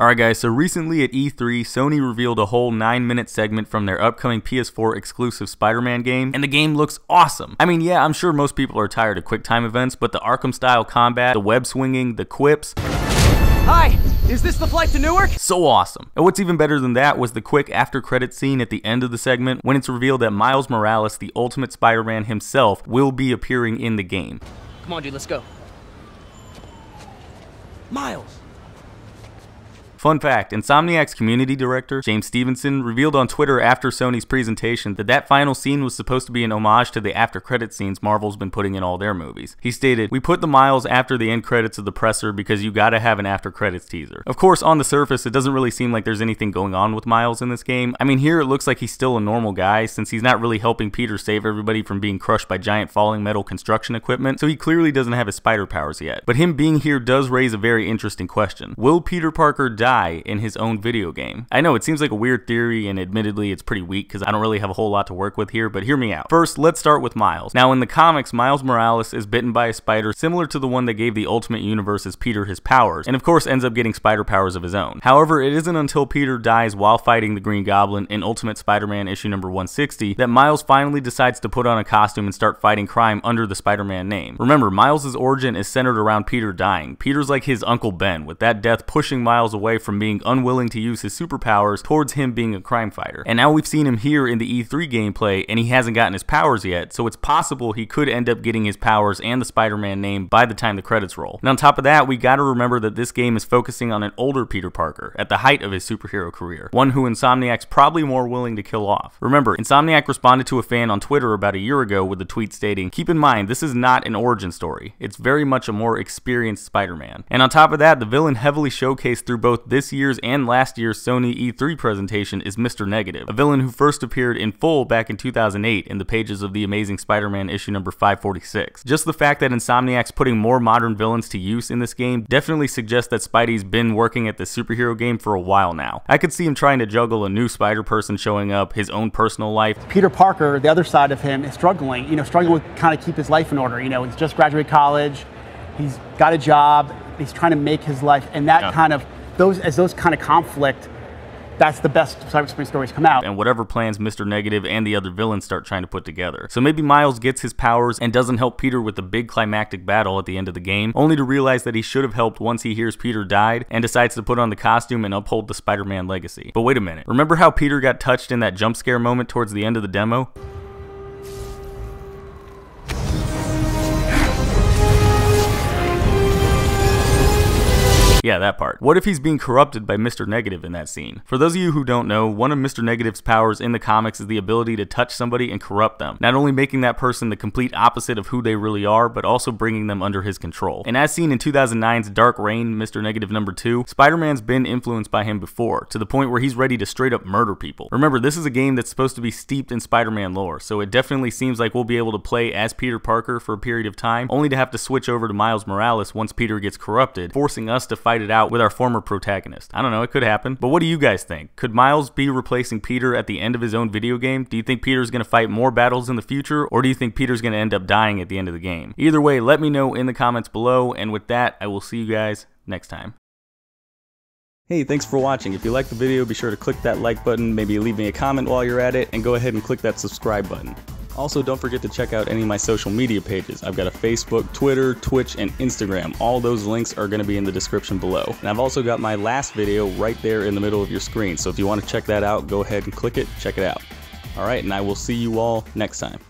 Alright guys, so recently at E3, Sony revealed a whole 9-minute segment from their upcoming PS4 exclusive Spider-Man game, and the game looks awesome. I mean, yeah, I'm sure most people are tired of quick-time events, but the Arkham-style combat, the web-swinging, the quips... Hi, is this the flight to Newark? So awesome. And what's even better than that was the quick after-credit scene at the end of the segment when it's revealed that Miles Morales, the Ultimate Spider-Man himself, will be appearing in the game. Come on, dude, let's go. Miles! Fun fact, Insomniac's community director, James Stevenson, revealed on Twitter after Sony's presentation that final scene was supposed to be an homage to the after-credit scenes Marvel's been putting in all their movies. He stated, "We put the Miles after the end credits of the presser because you gotta have an after-credits teaser." Of course, on the surface, it doesn't really seem like there's anything going on with Miles in this game. I mean, here it looks like he's still a normal guy, since he's not really helping Peter save everybody from being crushed by giant falling metal construction equipment, so he clearly doesn't have his spider powers yet. But him being here does raise a very interesting question. Will Peter Parker die in his own video game? I know it seems like a weird theory, and admittedly it's pretty weak because I don't really have a whole lot to work with here, but hear me out. First, let's start with Miles. Now in the comics, Miles Morales is bitten by a spider similar to the one that gave the Ultimate Universe's Peter his powers, and of course ends up getting spider powers of his own. However, it isn't until Peter dies while fighting the Green Goblin in Ultimate Spider-Man issue number 160 that Miles finally decides to put on a costume and start fighting crime under the Spider-Man name. Remember, Miles' origin is centered around Peter dying. Peter's like his Uncle Ben, with that death pushing Miles away from being unwilling to use his superpowers towards him being a crime fighter. And now we've seen him here in the E3 gameplay, and he hasn't gotten his powers yet, so it's possible he could end up getting his powers and the Spider-Man name by the time the credits roll. And on top of that, we gotta remember that this game is focusing on an older Peter Parker, at the height of his superhero career, one who Insomniac's probably more willing to kill off. Remember, Insomniac responded to a fan on Twitter about a year ago with a tweet stating, "Keep in mind, this is not an origin story. It's very much a more experienced Spider-Man." And on top of that, the villain heavily showcased through both this year's and last year's Sony E3 presentation is Mr. Negative, a villain who first appeared in full back in 2008 in the pages of The Amazing Spider-Man issue number 546. Just the fact that Insomniac's putting more modern villains to use in this game definitely suggests that Spidey's been working at the superhero game for a while now. I could see him trying to juggle a new Spider-Person showing up, his own personal life. Peter Parker, the other side of him, is struggling, struggling with kind of keep his life in order. He's just graduated college, he's got a job, he's trying to make his life, and that kind of those kind of conflict, that's the best cyberspace stories come out. And whatever plans Mr. Negative and the other villains start trying to put together. So maybe Miles gets his powers and doesn't help Peter with the big climactic battle at the end of the game, only to realize that he should have helped once he hears Peter died and decides to put on the costume and uphold the Spider-Man legacy. But wait a minute, remember how Peter got touched in that jump scare moment towards the end of the demo? Yeah, that part. What if he's being corrupted by Mr. Negative in that scene? For those of you who don't know, one of Mr. Negative's powers in the comics is the ability to touch somebody and corrupt them, not only making that person the complete opposite of who they really are, but also bringing them under his control. And as seen in 2009's Dark Reign, Mr. Negative number 2, Spider-Man's been influenced by him before, to the point where he's ready to straight up murder people. Remember, this is a game that's supposed to be steeped in Spider-Man lore, so it definitely seems like we'll be able to play as Peter Parker for a period of time, only to have to switch over to Miles Morales once Peter gets corrupted, forcing us to fight it out with our former protagonist. I don't know, it could happen. But what do you guys think? Could Miles be replacing Peter at the end of his own video game? Do you think Peter's gonna fight more battles in the future, or do you think Peter's gonna end up dying at the end of the game? Either way, let me know in the comments below, and with that, I will see you guys next time. Hey, thanks for watching. If you liked the video, be sure to click that like button, maybe leave me a comment while you're at it, and go ahead and click that subscribe button. Also, don't forget to check out any of my social media pages. I've got a Facebook, Twitter, Twitch, and Instagram. All those links are going to be in the description below. And I've also got my last video right there in the middle of your screen. So if you want to check that out, go ahead and click it, check it out. Alright, and I will see you all next time.